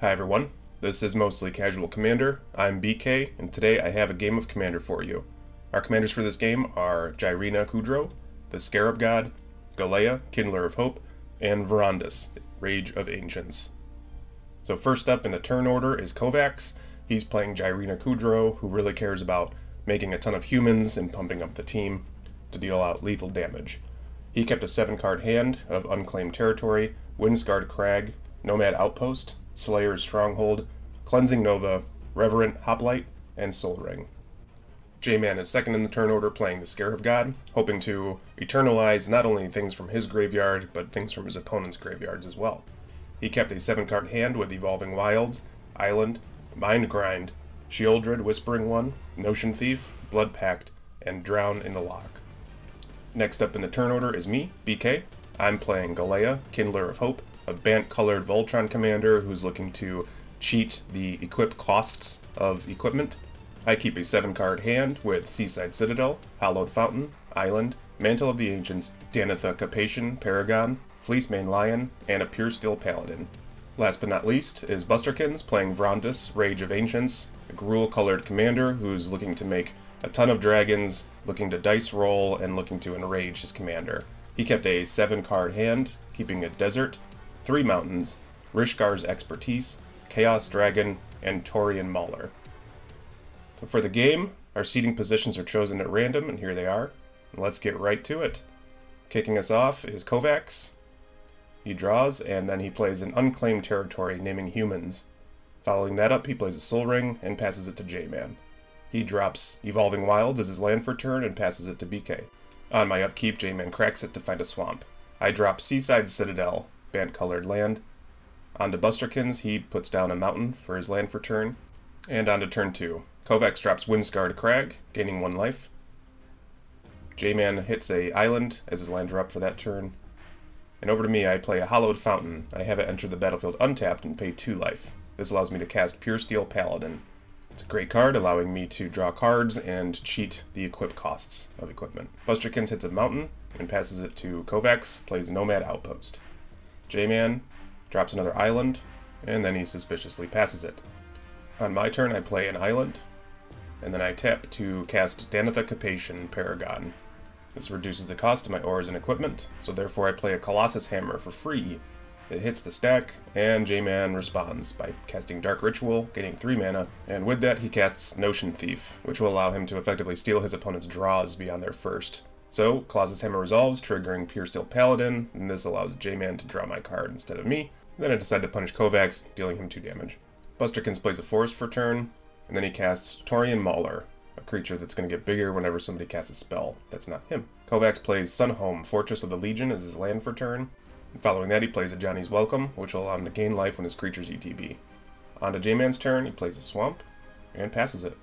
Hi everyone, this is Mostly Casual Commander. I'm BK, and today I have a game of Commander for you. Our commanders for this game are Jirina Kudro, the Scarab God, Galea, Kindler of Hope, and Verandis, Rage of Ancients. So first up in the turn order is Kovacs. He's playing Jirina Kudro, who really cares about making a ton of humans and pumping up the team to deal out lethal damage. He kept a 7-card hand of Unclaimed Territory, Windscarred Crag, Nomad Outpost, Slayer's Stronghold, Cleansing Nova, Reverent Hoplite, and Soul Ring. J-Man is second in the turn order, playing the Scarab God, hoping to eternalize not only things from his graveyard, but things from his opponent's graveyards as well. He kept a 7-card hand with Evolving Wilds, Island, Mind Grind, Sheoldred Whispering One, Notion Thief, Blood Pact, and Drown in the Loch. Next up in the turn order is me, BK. I'm playing Galea, Kindler of Hope, a Bant-colored Voltron commander who's looking to cheat the equip costs of equipment. I keep a 7-card hand with Seaside Citadel, Hallowed Fountain, Island, Mantle of the Ancients, Danitha Capation, Paragon, Fleecemane Lion, and a Pure Steel Paladin. Last but not least is Busterkins playing Verandis, Rage of Ancients, a Gruul-colored commander who's looking to make a ton of dragons, looking to dice roll, and looking to enrage his commander. He kept a 7-card hand, keeping a Desert, 3 Mountains, Rishgar's Expertise, Chaos Dragon, and Taurian Mauler. So for the game, our seating positions are chosen at random, and here they are. Let's get right to it. Kicking us off is Kovacs. He draws, and then he plays an Unclaimed Territory, naming Humans. Following that up, he plays a Soul Ring and passes it to J-Man. He drops Evolving Wilds as his land for turn and passes it to BK. On my upkeep, J-Man cracks it to find a swamp. I drop Seaside Citadel, Bant-colored land. Onto Busterkins, he puts down a mountain for his land for turn. And onto turn 2. Kovacs drops Windscarred Crag, gaining 1 life. J-Man hits a island as his land drop for that turn. And over to me, I play a Hallowed Fountain. I have it enter the battlefield untapped and pay 2 life. This allows me to cast Pure Steel Paladin. It's a great card, allowing me to draw cards and cheat the equip costs of equipment. Busterkins hits a mountain and passes it to Kovacs, plays Nomad Outpost. J-Man drops another island, and then he suspiciously passes it. On my turn, I play an island, and then I tap to cast Danitha Capation, Paragon. This reduces the cost of my ores and equipment, so therefore I play a Colossus Hammer for free. It hits the stack, and J-Man responds by casting Dark Ritual, gaining 3 mana, and with that he casts Notion Thief, which will allow him to effectively steal his opponent's draws beyond their first. So, Colossus Hammer resolves, triggering Pure Steel Paladin, and this allows J-Man to draw my card instead of me. Then I decide to punish Kovacs, dealing him 2 damage. Busterkins plays a Forest for turn, and then he casts Taurian Mauler, a creature that's going to get bigger whenever somebody casts a spell that's not him. Kovacs plays Sunhome, Fortress of the Legion, as his land for turn. And following that, he plays a Johnny's Welcome, which will allow him to gain life when his creatures ETB. On to J-Man's turn, he plays a Swamp, and passes it.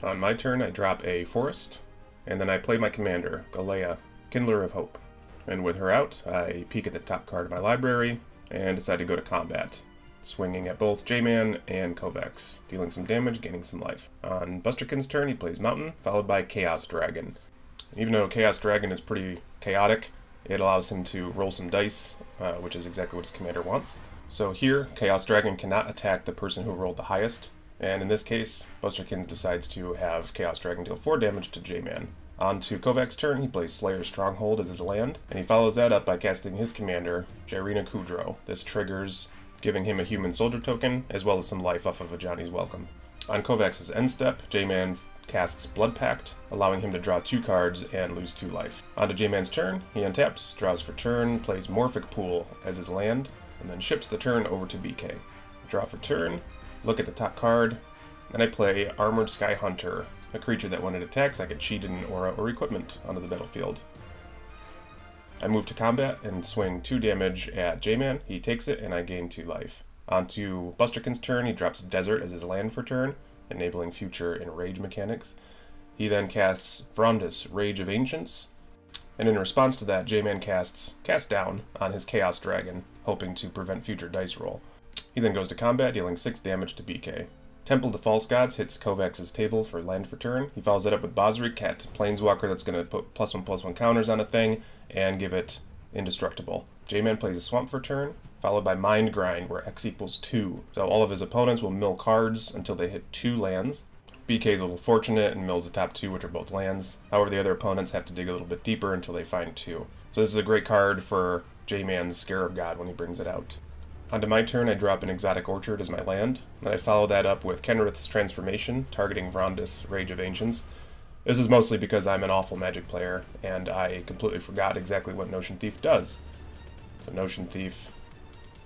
On my turn, I drop a Forest, and then I play my commander, Galea, Kindler of Hope. And with her out, I peek at the top card of my library, and decide to go to combat, swinging at both J-Man and Kovacs, dealing some damage, gaining some life. On Busterkins' turn, he plays Mountain, followed by Chaos Dragon. Even though Chaos Dragon is pretty chaotic, it allows him to roll some dice, which is exactly what his commander wants. So here, Chaos Dragon cannot attack the person who rolled the highest, and in this case, Busterkins decides to have Chaos Dragon deal 4 damage to J-Man. On to Kovacs' turn, he plays Slayer's Stronghold as his land, and he follows that up by casting his commander, Jirina Kudro. This triggers giving him a human soldier token, as well as some life off of a Johnny's Welcome. On Kovacs' end step, J-Man casts Blood Pact, allowing him to draw 2 cards and lose 2 life. On to J-Man's turn, he untaps, draws for turn, plays Morphic Pool as his land, and then ships the turn over to BK. Draw for turn, look at the top card, and I play Armored Sky Hunter, a creature that when it attacks I can cheat an aura or equipment onto the battlefield. I move to combat and swing 2 damage at J-Man, he takes it, and I gain 2 life. On to Busterkins' turn, he drops Desert as his land for turn, enabling future enrage mechanics. He then casts Verandis, Rage of Ancients, and in response to that, J-Man casts Cast Down on his Chaos Dragon, hoping to prevent future dice roll. He then goes to combat, dealing 6 damage to BK. Temple of the False Gods hits Kovacs' table for land for turn. He follows that up with Basri Ket, Planeswalker that's going to put +1/+1 counters on a thing and give it indestructible. J-Man plays a Swamp for turn, followed by Mind Grind, where X equals 2. So all of his opponents will mill cards until they hit 2 lands. BK is a little fortunate and mills the top 2, which are both lands. However, the other opponents have to dig a little bit deeper until they find 2. So this is a great card for J-Man's Scarab God when he brings it out. Onto my turn, I drop an Exotic Orchard as my land. Then I follow that up with Kenrith's Transformation, targeting Vrondis, Rage of Ancients. This is mostly because I'm an awful Magic player, and I completely forgot exactly what Notion Thief does. So Notion Thief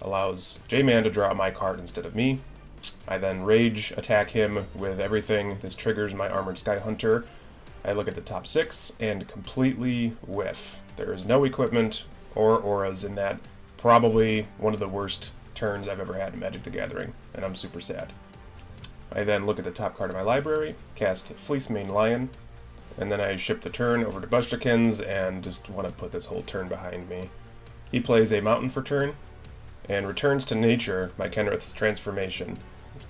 allows J-Man to draw my card instead of me. I then Rage attack him with everything. This triggers my Armored Sky Hunter. I look at the top 6 and completely whiff. There is no equipment or auras in that. Probably one of the worst turns I've ever had in Magic the Gathering, and I'm super sad. I then look at the top card of my library, cast Fleecemane Lion, and then I ship the turn over to Busterkins and just want to put this whole turn behind me. He plays a Mountain for turn, and returns to nature my Kenrith's Transformation.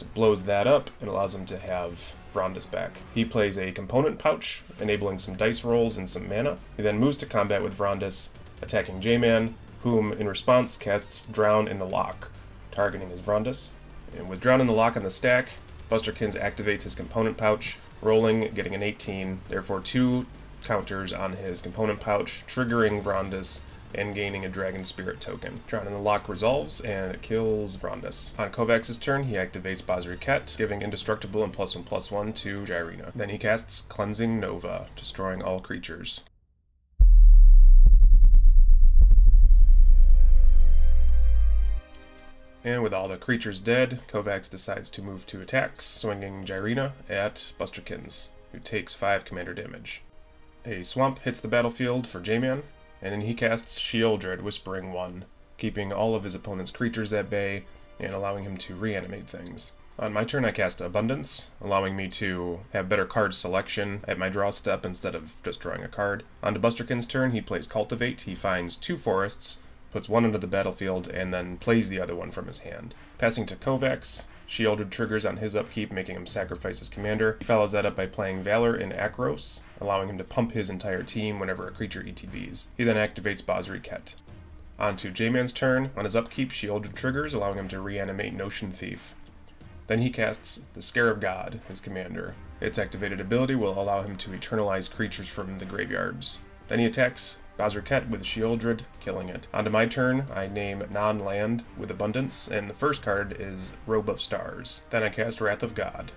It blows that up and allows him to have Vrondis back. He plays a Component Pouch, enabling some dice rolls and some mana. He then moves to combat with Vrondis, attacking J-Man, whom in response casts Drown in the Lock, targeting his Vrondis. And with Drown in the Lock on the stack, Busterkins activates his Component Pouch, rolling, getting an 18, therefore 2 counters on his Component Pouch, triggering Vrondis and gaining a Dragon Spirit token. Drown in the Lock resolves, and it kills Vrondis. On Kovacs' turn, he activates Basriket, giving Indestructible and +1/+1 to Jyrena. Then he casts Cleansing Nova, destroying all creatures. And with all the creatures dead, Kovacs decides to move to attacks, swinging Jyrena at Busterkins, who takes 5 commander damage. A swamp hits the battlefield for J-Man, and then he casts Sheoldred, Whispering One, keeping all of his opponent's creatures at bay and allowing him to reanimate things. On my turn, I cast Abundance, allowing me to have better card selection at my draw step instead of just drawing a card. On to Busterkins' turn, he plays Cultivate. He finds 2 forests, puts one into the battlefield, and then plays the other one from his hand. Passing to Kovacs, Sheoldred triggers on his upkeep, making him sacrifice his commander. He follows that up by playing Valor in Akros, allowing him to pump his entire team whenever a creature ETBs. He then activates Basriket. On to J-Man's turn. On his upkeep, Sheoldred triggers, allowing him to reanimate Notion Thief. Then he casts the Scarab God, his commander. Its activated ability will allow him to eternalize creatures from the graveyards. Then he attacks Basriket with Sheoldred, killing it. Onto my turn, I name non-land with Abundance, and the first card is Robe of Stars. Then I cast Wrath of God.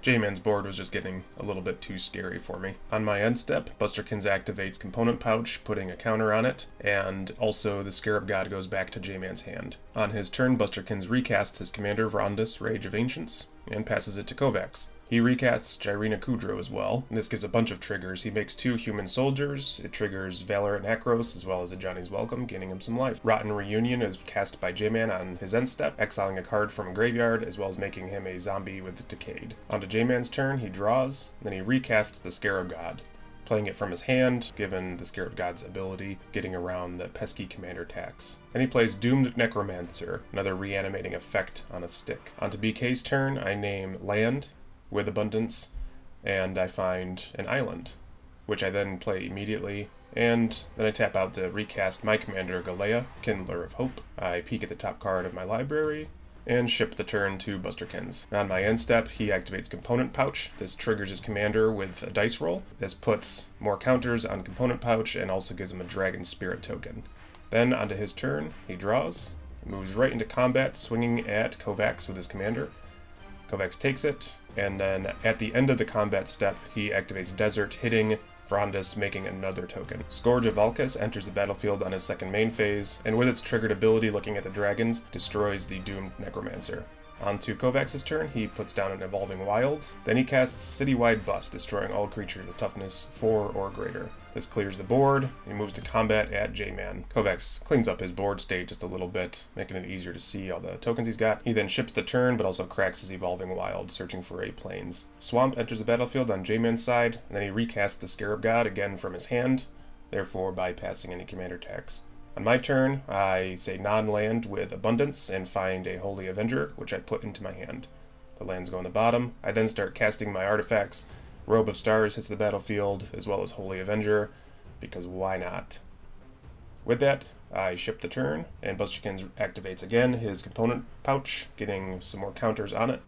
J-Man's board was just getting a little bit too scary for me. On my end step, Busterkins activates Component Pouch, putting a counter on it, and also the Scarab God goes back to J-Man's hand. On his turn, Busterkins recasts his commander Vrondis, Rage of Ancients, and passes it to Kovacs. He recasts Jyrena Kudro as well. This gives a bunch of triggers. He makes 2 human soldiers. It triggers Valor and Akros, as well as a Johnny's Welcome, gaining him some life. Rotten Reunion is cast by J-Man on his end step, exiling a card from a graveyard, as well as making him a zombie with Decayed. On to J-Man's turn, he draws, then he recasts the Scarab God, playing it from his hand, given the Scarab God's ability, getting around the pesky commander tax. Then he plays Doomed Necromancer, another reanimating effect on a stick. On to BK's turn, I name Land with Abundance, and I find an island, which I then play immediately, and then I tap out to recast my commander Galea, Kindler of Hope. I peek at the top card of my library, and ship the turn to Busterkins. On my end step, he activates Component Pouch. This triggers his commander with a dice roll. This puts more counters on Component Pouch and also gives him a Dragon Spirit token. Then onto his turn, he draws, moves right into combat, swinging at Kovacs with his commander. Kovacs takes it, and then at the end of the combat step, he activates Desert, hitting Vrondis, making another token. Scourge of Valkas enters the battlefield on his second main phase, and with its triggered ability looking at the dragons, destroys the Doomed Necromancer. On to Kovacs' turn, he puts down an Evolving Wilds. Then he casts Citywide Bust, destroying all creatures with toughness 4 or greater. This clears the board. He moves to combat at J-Man. Kovacs cleans up his board state just a little bit, making it easier to see all the tokens he's got. He then ships the turn, but also cracks his Evolving Wild, searching for a Plains. Swamp enters the battlefield on J-Man's side, and then he recasts the Scarab God again from his hand, therefore bypassing any commander tax. On my turn, I say non-land with Abundance and find a Holy Avenger, which I put into my hand. The lands go on the bottom. I then start casting my artifacts, Robe of Stars hits the battlefield, as well as Holy Avenger, because why not? With that, I ship the turn, and Busterkins activates again his component pouch, getting some more counters on it.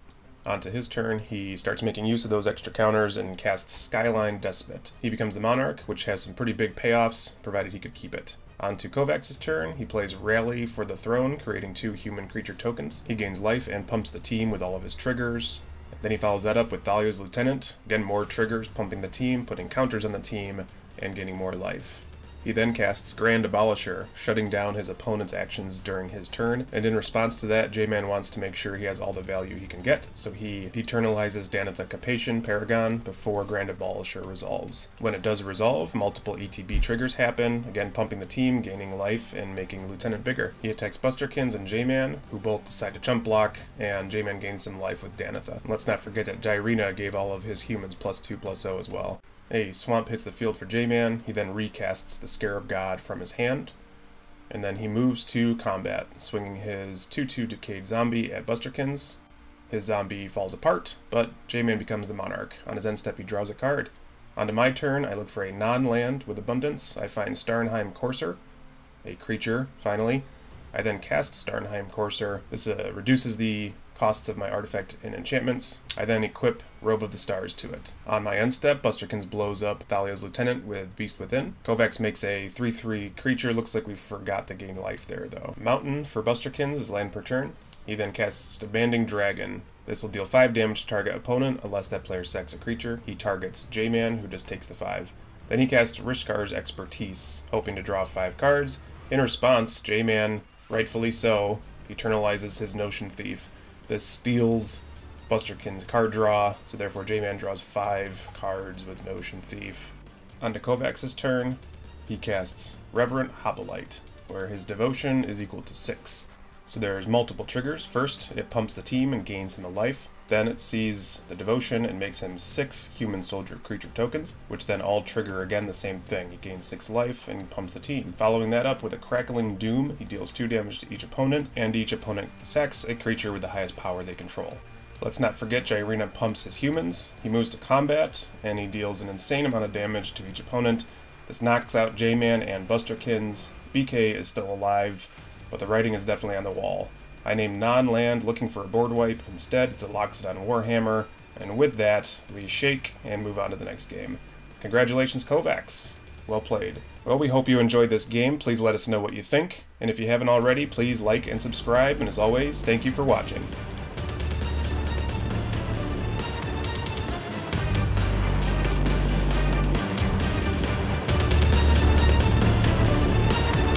Onto his turn, he starts making use of those extra counters and casts Skyline Despot. He becomes the Monarch, which has some pretty big payoffs, provided he could keep it. Onto Kovacs's turn, he plays Rally for the Throne, creating 2 human creature tokens. He gains life and pumps the team with all of his triggers. Then he follows that up with Thalia's Lieutenant, again more triggers, pumping the team, putting counters on the team, and gaining more life. He then casts Grand Abolisher, shutting down his opponent's actions during his turn, and in response to that, J-Man wants to make sure he has all the value he can get, so he eternalizes Danitha Capation, Paragon, before Grand Abolisher resolves. When it does resolve, multiple ETB triggers happen, again pumping the team, gaining life, and making Lieutenant bigger. He attacks Busterkins and J-Man, who both decide to jump block, and J-Man gains some life with Danitha. Let's not forget that Jyrena gave all of his humans +2/+0 as well. A Swamp hits the field for J-Man. He then recasts the Scarab God from his hand. And then he moves to combat, swinging his 2/2 Decayed Zombie at Busterkins. His zombie falls apart, but J-Man becomes the Monarch. On his end step, he draws a card. Onto my turn, I look for a non-land with abundance. I find Starnheim Courser, a creature, finally. I then cast Starnheim Courser. This reduces the costs of my artifact and enchantments. I then equip Robe of the Stars to it. On my end step, Busterkins blows up Thalia's Lieutenant with Beast Within. Kovacs makes a 3/3 creature. Looks like we forgot to gain life there, though. Mountain for Busterkins is land per turn. He then casts Demanding Dragon. This will deal 5 damage to target opponent unless that player sacks a creature. He targets J-Man, who just takes the 5. Then he casts Rishkar's Expertise, hoping to draw 5 cards. In response, J-Man, rightfully so, eternalizes his Notion Thief. This steals Busterkins' card draw, so therefore J-Man draws 5 cards with Notion Thief. Onto Kovacs's turn, he casts Reverent Hoplite, where his devotion is equal to 6. So there's multiple triggers. First, it pumps the team and gains him a life. Then it sees the devotion and makes him 6 human soldier creature tokens, which then all trigger again the same thing. He gains 6 life and pumps the team. Following that up with a Crackling Doom, he deals 2 damage to each opponent, and each opponent sacks a creature with the highest power they control. Let's not forget Jyrena pumps his humans. He moves to combat, and he deals an insane amount of damage to each opponent. This knocks out J-Man and Busterkins. BK is still alive, but the writing is definitely on the wall. I name non-land looking for a board wipe. Instead, it's a Loxodon Warhammer, and with that, we shake and move on to the next game. Congratulations, Kovacs. Well played. Well, we hope you enjoyed this game. Please let us know what you think, and if you haven't already, please like and subscribe, and as always, thank you for watching.